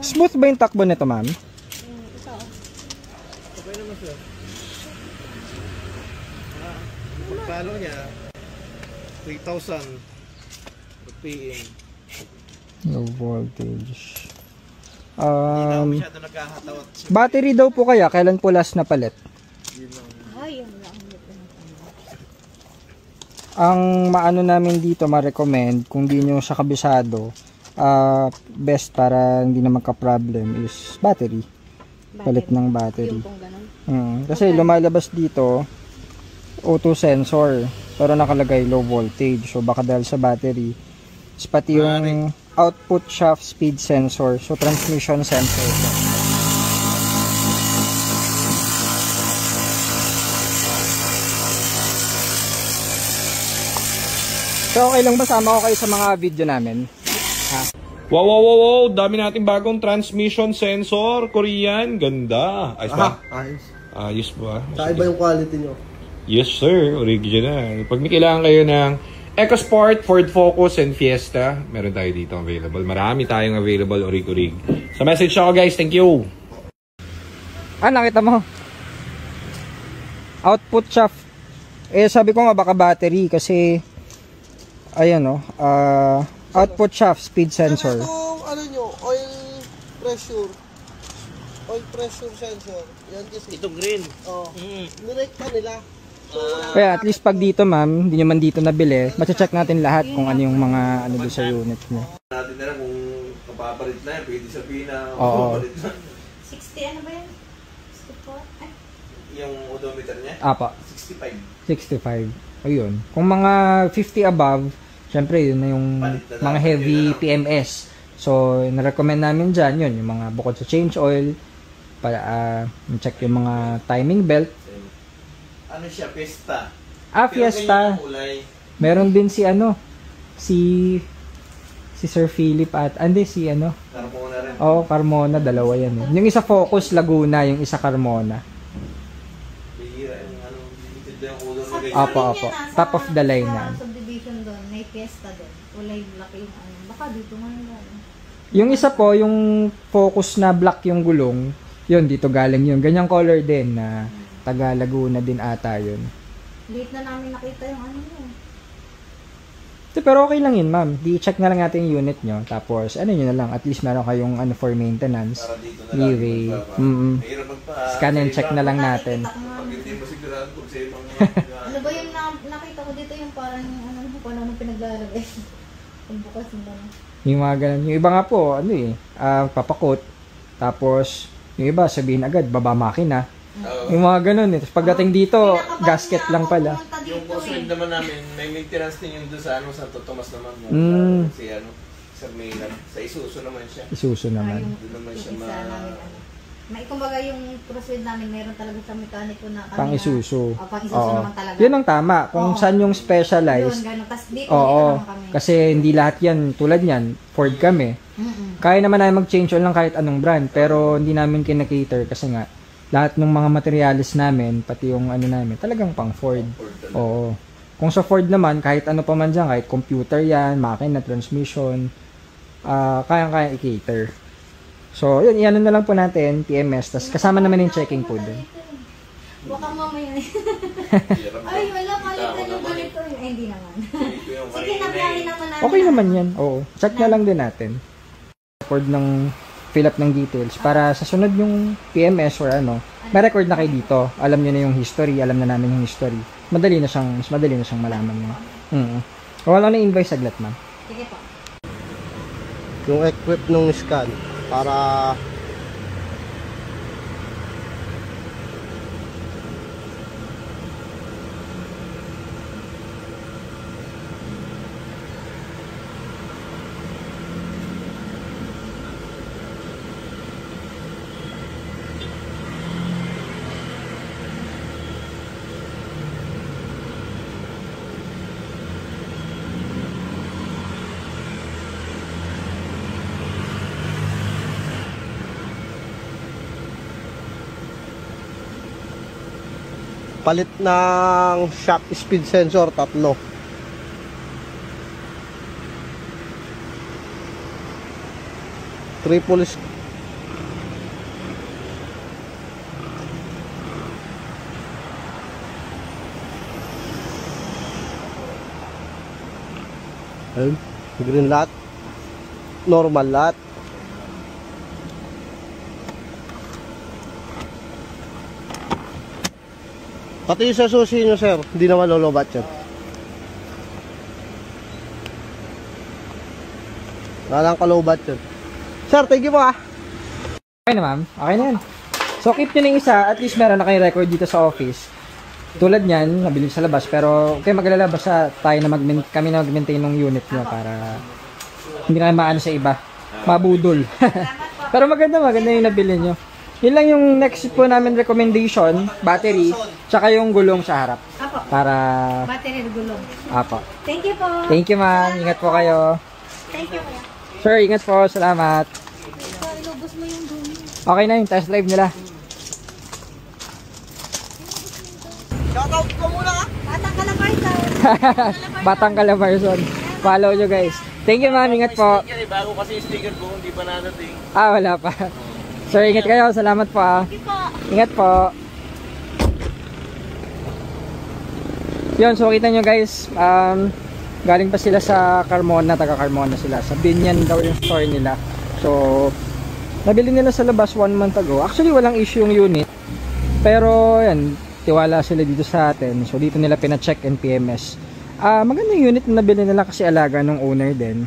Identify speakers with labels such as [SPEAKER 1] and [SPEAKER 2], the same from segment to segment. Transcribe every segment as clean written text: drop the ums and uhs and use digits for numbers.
[SPEAKER 1] Smooth ba yung takbo nito, ma'am?
[SPEAKER 2] Ito.
[SPEAKER 3] Okay naman siya. Pagpalo niya, 3,000 PM.
[SPEAKER 1] Low voltage.
[SPEAKER 3] Hindi na masyado nagkahataw.
[SPEAKER 1] Battery daw po kaya, kailan po last na palit?
[SPEAKER 2] Ay, yan lang.
[SPEAKER 1] Ang maano namin dito, ma-recommend, kung di nyo siya kabisado, best para hindi na magka-problem is battery. Palit ng battery. Kasi lumalabas dito, auto sensor, pero nakalagay low voltage. So baka dahil sa battery, pati yung output shaft speed sensor, so transmission sensor. So okay lang ba sama ko kayo sa mga video namin? Ha?
[SPEAKER 4] Wow, wow, wow, wow. Dami nating bagong transmission sensor. Korean. Ganda. Ayos ba?
[SPEAKER 3] Ayos.
[SPEAKER 4] Ayos ba?
[SPEAKER 3] Saan ba yung quality nyo?
[SPEAKER 4] Yes, sir. Original. Pag may kailangan kayo ng EcoSport, Ford Focus, and Fiesta, meron tayo dito available. Marami tayong available, orig-orig. Sa message ako, guys. Thank you.
[SPEAKER 1] Nakita mo? Output shaft. Sabi ko nga baka battery kasi ayan output shaft speed sensor.
[SPEAKER 3] Ano nyo? Oil pressure sensor. Yan kasi. Ito green. Oo. Nirect pa nila.
[SPEAKER 1] Kaya at least pag dito ma'am, hindi nyo man dito nabili, mache-check natin lahat kung ano yung mga ano doon sa unit nyo.
[SPEAKER 3] Natin na lang kung kapapalit na yan, pwede sabihin na
[SPEAKER 1] kapapalit
[SPEAKER 3] na.
[SPEAKER 2] 60 ano ba yan? 64?
[SPEAKER 3] Yung odometer niya?
[SPEAKER 1] Apa.
[SPEAKER 3] 65.
[SPEAKER 1] 65. Ayun. Kung mga 50 above, syempre yun na yung mga heavy PMS. So, na-recommend namin dyan yun, yung mga bukod sa change oil, para check yung mga timing belt.
[SPEAKER 3] Ano siya? Fiesta.
[SPEAKER 1] Fiesta. Meron din si si Sir Philip at si
[SPEAKER 3] Carmona rin.
[SPEAKER 1] Oo, Carmona, dalawa yan eh. Yung isa Focus Laguna, yung isa Carmona.
[SPEAKER 3] Bihira yung limited yung ulo na ganyan.
[SPEAKER 1] Apo. Top of the line na.
[SPEAKER 2] Subdivision doon, may Fiesta doon. Kulay black yung baka dito ngayon.
[SPEAKER 1] Yung isa po, yung Focus na black yung gulong, yun, dito galing yun. Ganyang color din na taga Laguna din ata yun.
[SPEAKER 2] Late na namin nakita yung yun.
[SPEAKER 1] Pero okay lang yun, ma'am. Di-check na lang natin yung unit nyo. Tapos, nyo na lang. At least meron kayong for maintenance.
[SPEAKER 3] Para dito na
[SPEAKER 1] leeway. Scan and check na lang natin.
[SPEAKER 3] Pag hindi mo sigurado kung sa ibang
[SPEAKER 2] ano ba yung nakita ko dito yung parang kung ano pinaglalagay. Kung bukas mo.
[SPEAKER 1] Yung mga ganun. Yung iba nga po, papakot. Tapos, yung iba sabihin agad, baba makina. Yung mga ganun eh. Tapos pagdating dito, gasket lang pala.
[SPEAKER 3] Yung consumed naman namin, may maintenance din yung doon sa Santo Tomas naman. Si Sir Maynard. Sa Isuzu naman siya.
[SPEAKER 1] Isuzu naman.
[SPEAKER 3] Doon naman siya
[SPEAKER 2] kumbaga yung crosswind namin, meron talaga sa mekaniko na kami
[SPEAKER 1] pang Isuzu.
[SPEAKER 2] Pang Isuzu naman talaga.
[SPEAKER 1] Yun ang tama. Kung saan yung specialized.
[SPEAKER 2] Yun, gano'n. Dito kami.
[SPEAKER 1] Kasi hindi lahat yan, tulad yan, Ford kami. Kaya naman namin mag-change oil lang kahit anong brand. Pero hindi namin kinakater kasi nga, lahat ng mga materialis namin, pati yung namin, talagang pang Ford. Oo. Kung sa Ford naman, kahit ano pa man dyan, kahit computer yan, makina, transmission, kayang-kaya i-cater. So, yun, iano na lang po natin, PMS, tas kasama naman yung checking po dun.
[SPEAKER 2] Baka mamaya. Ay, wala, palitan yung ganito. Ay, hindi naman. Sige, naglahi naman natin.
[SPEAKER 1] Okay naman yan, oo. Check na lang din natin. Record ng fill up ng details para sa sunod yung PMS or may record na kayo dito. Alam nyo na yung history, alam na namin yung history. Mas madali na siyang malaman nyo. Wala na invoice saglit, ma'am.
[SPEAKER 2] Sige po.
[SPEAKER 3] Yung equip nung scan para palit ng shock speed sensor 3.
[SPEAKER 5] Triple ayun, green lot, normal lot. Pati yung sa susi nyo, sir, hindi naman lolobat yan. Walang kalobat yan. Sir, thank you po ah.
[SPEAKER 1] Okay na ma'am, okay na yan. So keep nyo na yung isa, at least meron na kayong record dito sa office. Tulad niyan, nabili sa labas, pero okay maglalabas tayo na kami na mag-maintain ng unit nyo para hindi na maano sa iba. Mabudol. Pero maganda yung nabili nyo. Yun lang yung next po namin recommendation, battery, tsaka yung gulong sa harap.
[SPEAKER 2] Apo.
[SPEAKER 1] Para...
[SPEAKER 2] Battery at gulong.
[SPEAKER 1] Apo.
[SPEAKER 2] Thank you po.
[SPEAKER 1] Thank you ma'am, ingat po kayo.
[SPEAKER 2] Thank you kuya.
[SPEAKER 1] Sir, ingat po, salamat.
[SPEAKER 2] Ilubos mo yung dumi.
[SPEAKER 1] Okay na yung test drive nila.
[SPEAKER 5] Shoutout ko muna ah.
[SPEAKER 2] Batang Calabarzon.
[SPEAKER 1] Batang Calabarzon. Follow nyo guys. Thank you ma'am, ingat po.
[SPEAKER 3] Bago kasi yung sticker ko, hindi pa nadating.
[SPEAKER 1] Wala pa. Sir, ingat kayo. Salamat po ah.
[SPEAKER 2] Thank you po.
[SPEAKER 1] Ingat po. Yun, so kita nyo guys, galing pa sila sa Carmona, taga Carmona sila. Sa Binyan daw yung store nila. So, nabili nila sa labas 1 month ago. Actually, walang issue yung unit. Pero, yan, tiwala sila dito sa atin. So, dito nila pina-check and PMS. Maganda yung unit na nabili nila kasi alaga ng owner din.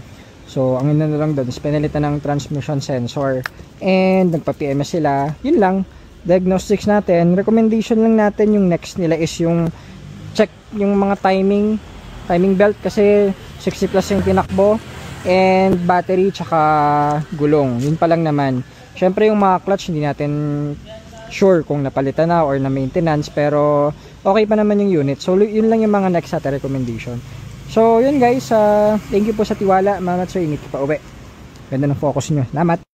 [SPEAKER 1] So, ang ina na lang doon is pinalitan ng transmission sensor. And, nagpa-PMS sila. Yun lang. Diagnostics natin. Recommendation lang natin yung next nila is yung check yung mga timing belt kasi 60 plus yung tinakbo. And, battery tsaka gulong. Yun pa lang naman. Syempre yung mga clutch hindi natin sure kung napalitan na or na maintenance. Pero, okay pa naman yung unit. So, yun lang yung mga next natin recommendation. So, yun guys, thank you po sa tiwala. Mga sir, ingat pa uwi. Ganda ng focus nyo. Salamat!